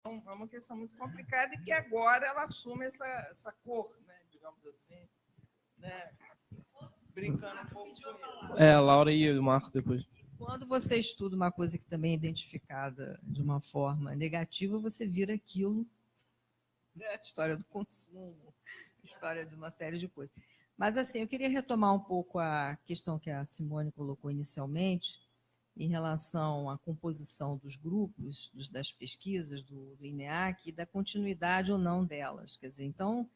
É uma questão muito complicada e que agora ela assume essa cor, né, digamos assim, né, brincando um pouco com ele. A Laura e o Marco depois. Quando você estuda uma coisa que também é identificada de uma forma negativa, você vira aquilo, né, a história do consumo, a história de uma série de coisas. Mas, assim, eu queria retomar um pouco a questão que a Simone colocou inicialmente, em relação à composição dos grupos, das pesquisas do INEAC, e da continuidade ou não delas. Quer dizer, então,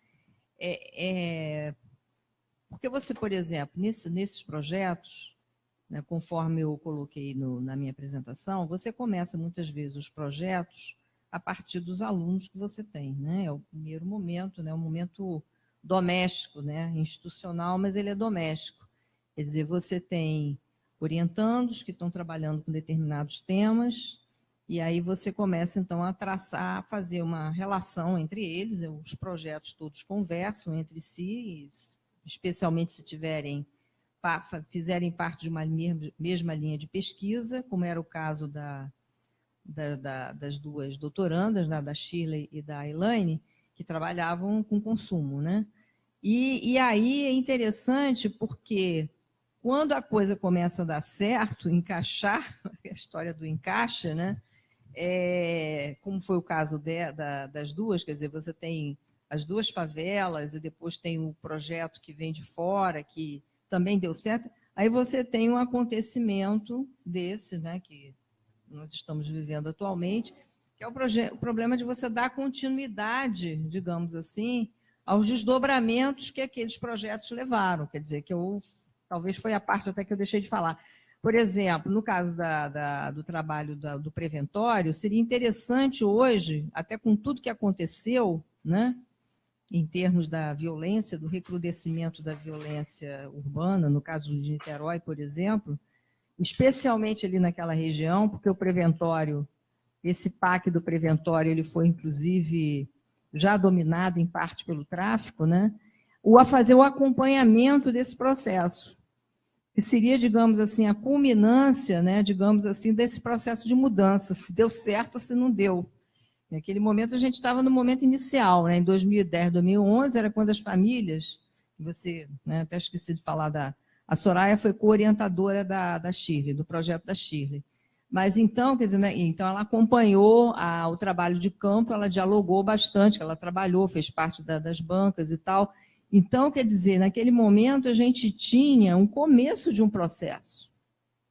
porque você, por exemplo, nesses projetos, né, conforme eu coloquei na minha apresentação, você começa muitas vezes os projetos a partir dos alunos que você tem, né? É o primeiro momento, né, um momento doméstico, né, institucional, mas ele é doméstico. Quer dizer, você tem orientandos que estão trabalhando com determinados temas, e aí você começa, então, a traçar, a fazer uma relação entre eles, os projetos todos conversam entre si, especialmente se fizerem parte de uma mesma linha de pesquisa, como era o caso das duas doutorandas, da Shirley e da Elaine, que trabalhavam com consumo, né? E aí é interessante porque quando a coisa começa a dar certo, encaixar, a história do encaixe, né? Como foi o caso das duas, quer dizer, você tem as duas favelas e depois tem o projeto que vem de fora, que também deu certo, aí você tem um acontecimento desse, né, que nós estamos vivendo atualmente, que é o problema de você dar continuidade, digamos assim, aos desdobramentos que aqueles projetos levaram, quer dizer, talvez foi a parte até que eu deixei de falar. Por exemplo, no caso do trabalho do preventório, seria interessante hoje, até com tudo que aconteceu, né, em termos da violência, do recrudescimento da violência urbana, no caso de Niterói, por exemplo, especialmente ali naquela região, porque o preventório, esse PAC do preventório, ele foi, inclusive, já dominado em parte pelo tráfico, né, a fazer o acompanhamento desse processo, que seria, digamos assim, a culminância, né, digamos assim, desse processo de mudança, se deu certo ou se não deu. Naquele momento, a gente estava no momento inicial, né, em 2010, 2011, era quando as famílias, você, né, até esqueci de falar, a Soraya foi co-orientadora da Shirley, do projeto da Shirley. Mas então, quer dizer, né, então ela acompanhou o trabalho de campo, ela dialogou bastante, ela trabalhou, fez parte das bancas e tal. Então, quer dizer, naquele momento a gente tinha um começo de um processo,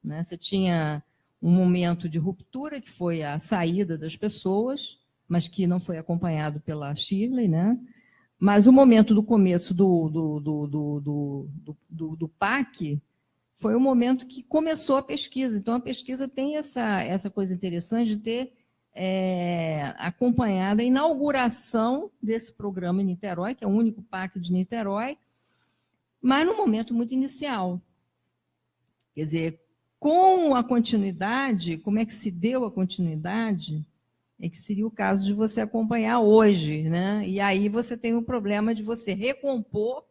né? Você tinha um momento de ruptura, que foi a saída das pessoas, mas que não foi acompanhado pela Shirley, né? Mas o momento do começo do PAC foi o momento que começou a pesquisa. Então, a pesquisa tem essa coisa interessante de ter acompanhado a inauguração desse programa em Niterói, que é o único PAC de Niterói, mas num momento muito inicial. Quer dizer, com a continuidade, como é que se deu a continuidade, é que seria o caso de você acompanhar hoje, né? E aí você tem o problema de você recompor,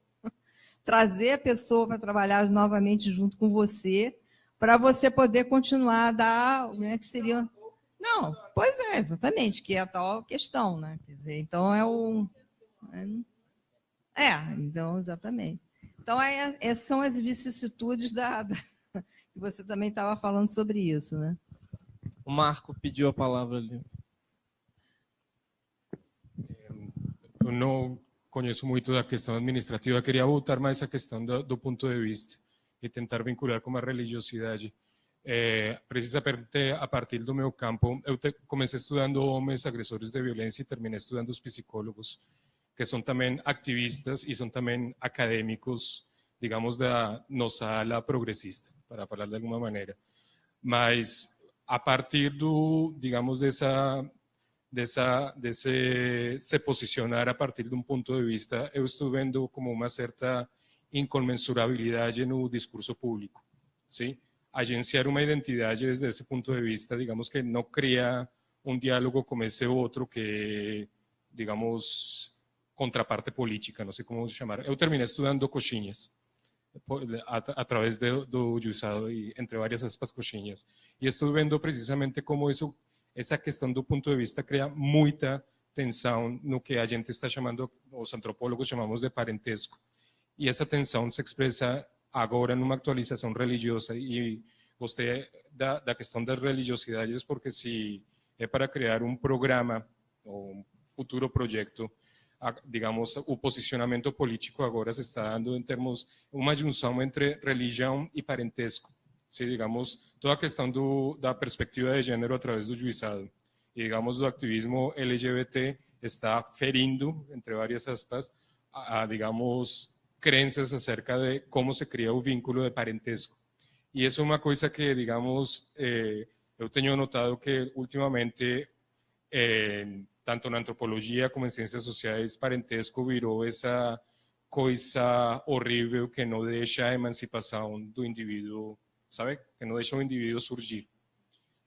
trazer a pessoa para trabalhar novamente junto com você, para você poder continuar a dar, né, que seria... Não, pois é, exatamente, que é a tal questão, né? Quer dizer, então então, exatamente. Então, essas são as vicissitudes que você também estava falando sobre isso, né? O Marco pediu a palavra ali. Eu não conheço muito da questão administrativa, queria voltar mais à questão do ponto de vista e tentar vincular com a religiosidade. Precisamente a partir do meu campo, eu comecei estudando homens agressores de violência e terminei estudando os psicólogos, que são também ativistas e são também acadêmicos, digamos, da nossa ala progressista, para falar de alguma maneira. Mas a partir digamos, se posicionar a partir de um ponto de vista, eu estou vendo como uma certa inconmensurabilidade no discurso público, sim? Agenciar uma identidade desde esse ponto de vista, digamos que não cria um diálogo como esse outro que, digamos, contraparte política, não sei como chamar. Eu terminei estudando coxinhas, através do juizado, e entre várias aspas coxinhas, e estou vendo precisamente como isso essa questão do ponto de vista cria muita tensão no que a gente está chamando, os antropólogos chamamos de parentesco. E essa tensão se expressa agora numa atualização religiosa. E gostei da questão das religiosidades, porque se é para criar um programa ou um futuro projeto, digamos, o posicionamento político agora se está dando em termos, uma junção entre religião e parentesco. Se, digamos, toda a questão da perspectiva de gênero através do juizado e, digamos, do ativismo LGBT está ferindo, entre várias aspas, digamos, crenças acerca de como se cria o vínculo de parentesco. E isso é uma coisa que, digamos, eu tenho notado que ultimamente, tanto na antropologia como em ciências sociais, parentesco virou essa coisa horrível que não deixa a emancipação do indivíduo, sabe? Que não deixa o indivíduo surgir.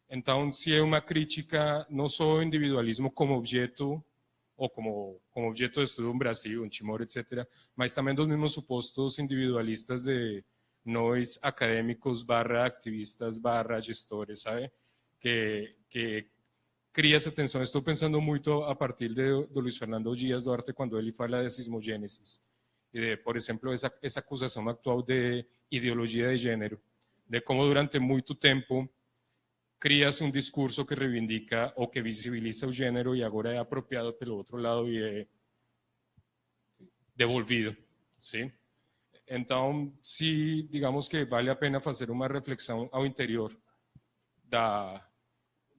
Então, se é uma crítica não só ao individualismo como objeto, ou como objeto de estudo no Brasil, em Timor, etc., mas também dos mesmos supostos individualistas de nós acadêmicos / ativistas / gestores, sabe? Que cria essa tensão. Estou pensando muito a partir do Luiz Fernando Dias Duarte, quando ele fala de sismogênesis, e de, por exemplo, essa acusação atual de ideologia de gênero, de como durante muito tempo cria-se um discurso que reivindica ou que visibiliza o gênero e agora é apropriado pelo outro lado e é devolvido, sim? Então, se digamos que vale a pena fazer uma reflexão ao interior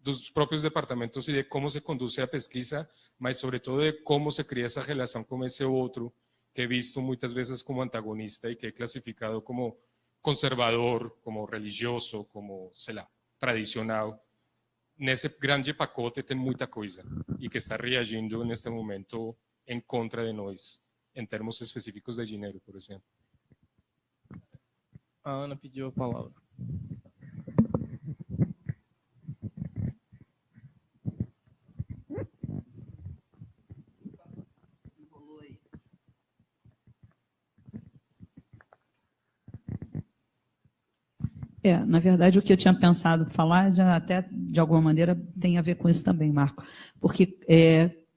dos próprios departamentos e de como se conduz a pesquisa, mas sobretudo de como se cria essa relação com esse outro que é visto muitas vezes como antagonista e que é classificado como conservador, como religioso, como, sei lá, tradicional. Nesse grande pacote tem muita coisa e que está reagindo neste momento em contra de nós, em termos específicos de gênero, por exemplo. A Ana pediu a palavra. Na verdade, o que eu tinha pensado falar, já até de alguma maneira tem a ver com isso também, Marco. Porque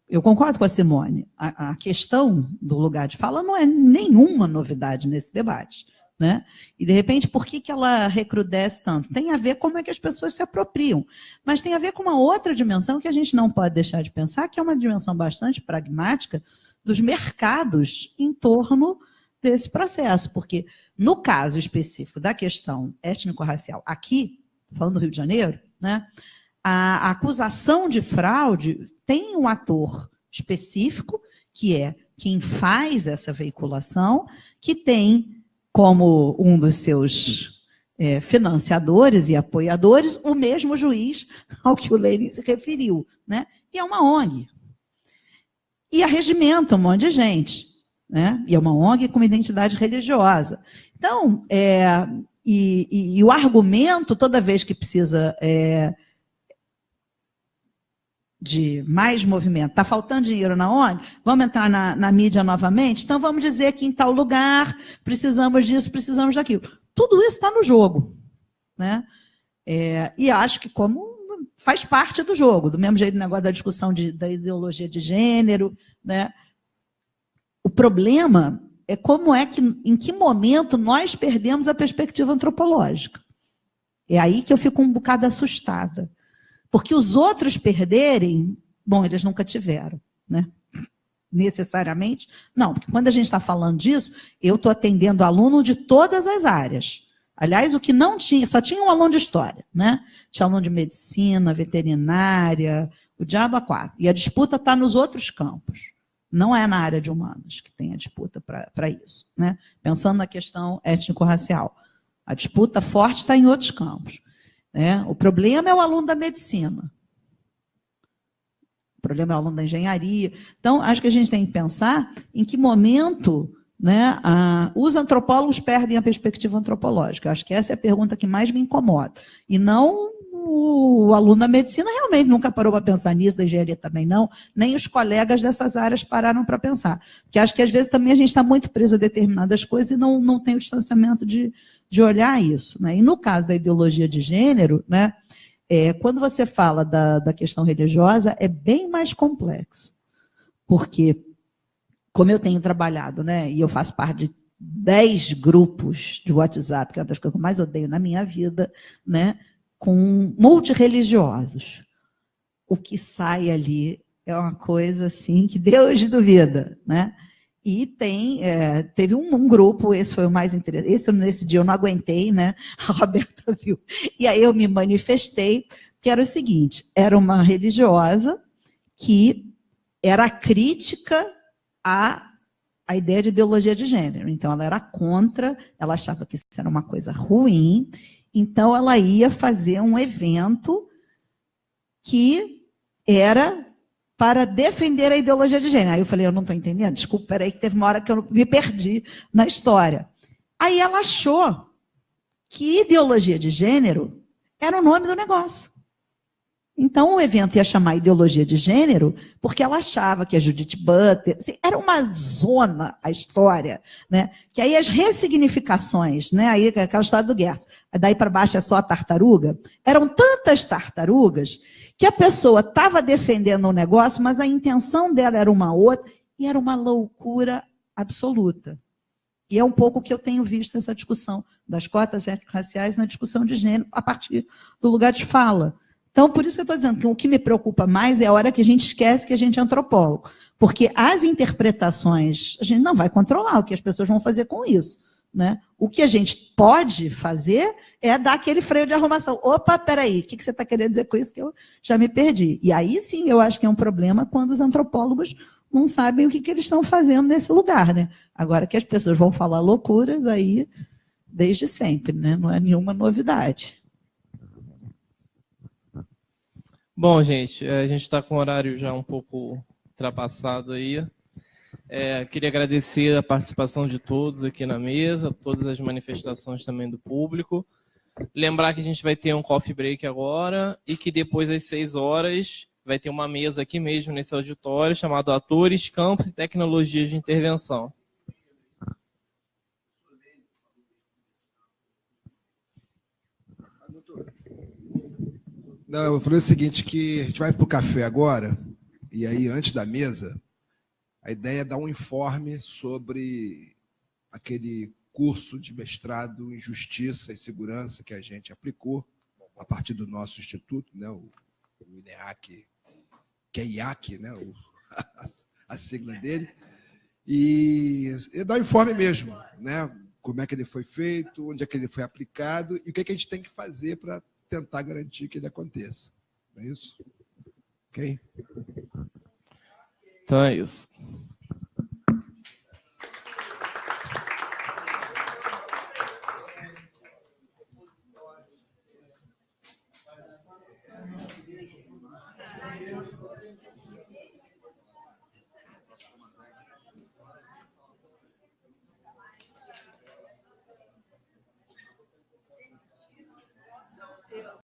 eu concordo com a Simone, a questão do lugar de fala não é nenhuma novidade nesse debate, né? E, de repente, por que ela recrudesce tanto? Tem a ver com como é que as pessoas se apropriam, mas tem a ver com uma outra dimensão que a gente não pode deixar de pensar, que é uma dimensão bastante pragmática dos mercados em torno desse processo, porque no caso específico da questão étnico-racial, aqui, falando do Rio de Janeiro, né, a acusação de fraude tem um ator específico, que é quem faz essa veiculação, que tem como um dos seus financiadores e apoiadores o mesmo juiz ao que o Lenin se referiu, né, e é uma ONG. E arregimenta um monte de gente. Né? E é uma ONG com uma identidade religiosa. Então, e o argumento, toda vez que precisa de mais movimento, está faltando dinheiro na ONG, vamos entrar na mídia novamente, então vamos dizer que em tal lugar precisamos disso, precisamos daquilo. Tudo isso está no jogo. Né? E acho que como faz parte do jogo, do mesmo jeito do negócio da discussão da ideologia de gênero, né? O problema é como em que momento nós perdemos a perspectiva antropológica. É aí que eu fico um bocado assustada. Porque os outros perderem, bom, eles nunca tiveram, né? Necessariamente, não. Porque quando a gente está falando disso, eu estou atendendo aluno de todas as áreas. Aliás, o que não tinha, só tinha um aluno de história, né? Tinha aluno de medicina, veterinária, o diabo a quatro. E a disputa está nos outros campos. Não é na área de humanas que tem a disputa para isso. Né? Pensando na questão étnico-racial. A disputa forte está em outros campos. Né? O problema é o aluno da medicina. O problema é o aluno da engenharia. Então, acho que a gente tem que pensar em que momento, né, os antropólogos perdem a perspectiva antropológica. Acho que essa é a pergunta que mais me incomoda. E não o aluno da medicina realmente nunca parou para pensar nisso, da engenharia também não, nem os colegas dessas áreas pararam para pensar. Porque acho que às vezes também a gente está muito preso a determinadas coisas e não tem o distanciamento de olhar isso. Né? E no caso da ideologia de gênero, né, quando você fala da questão religiosa, é bem mais complexo. Porque, como eu tenho trabalhado, né, e eu faço parte de 10 grupos de WhatsApp, que é uma das coisas que eu mais odeio na minha vida, né, com multirreligiosos. O que sai ali é uma coisa assim que Deus duvida, né? E teve um grupo, esse foi o mais interessante, nesse dia eu não aguentei, né? A Roberta viu. E aí eu me manifestei, que era o seguinte, era uma religiosa que era crítica à ideia de ideologia de gênero. Então, ela era contra, ela achava que isso era uma coisa ruim, então ela ia fazer um evento que era para defender a ideologia de gênero. Aí eu falei, eu não estou entendendo, desculpa, peraí, que teve uma hora que eu me perdi na história. Aí ela achou que ideologia de gênero era o nome do negócio. Então o evento ia chamar ideologia de gênero porque ela achava que a Judith Butler... Assim, era uma zona a história, né? Que aí as ressignificações, né? Aí aquela história do Gertz, daí para baixo é só a tartaruga, eram tantas tartarugas que a pessoa estava defendendo um negócio, mas a intenção dela era uma outra, e era uma loucura absoluta. E é um pouco o que eu tenho visto nessa discussão das cotas raciais na discussão de gênero, a partir do lugar de fala. Então, por isso que eu estou dizendo que o que me preocupa mais é a hora que a gente esquece que a gente é antropólogo. Porque as interpretações, a gente não vai controlar o que as pessoas vão fazer com isso, né? O que a gente pode fazer é dar aquele freio de arrumação. Opa, peraí, o que você está querendo dizer com isso que eu já me perdi? E aí sim eu acho que é um problema quando os antropólogos não sabem o que eles estão fazendo nesse lugar, né? Agora que as pessoas vão falar loucuras, aí desde sempre, né? Não é nenhuma novidade. Bom, gente, a gente está com o horário já um pouco ultrapassado aí. Queria agradecer a participação de todos aqui na mesa, todas as manifestações também do público. Lembrar que a gente vai ter um coffee break agora e que depois, às 6 horas, vai ter uma mesa aqui mesmo nesse auditório chamado Atores, Campos e Tecnologias de Intervenção. Não, eu falei o seguinte, que a gente vai para o café agora, e aí, antes da mesa, a ideia é dar um informe sobre aquele curso de mestrado em Justiça e Segurança que a gente aplicou a partir do nosso instituto, né, o INEAC, que é IAC, né, a sigla dele, e dar um informe mesmo, né, como é que ele foi feito, onde é que ele foi aplicado e o que é que a gente tem que fazer para tentar garantir que ele aconteça. Não é isso? Ok? Então é isso.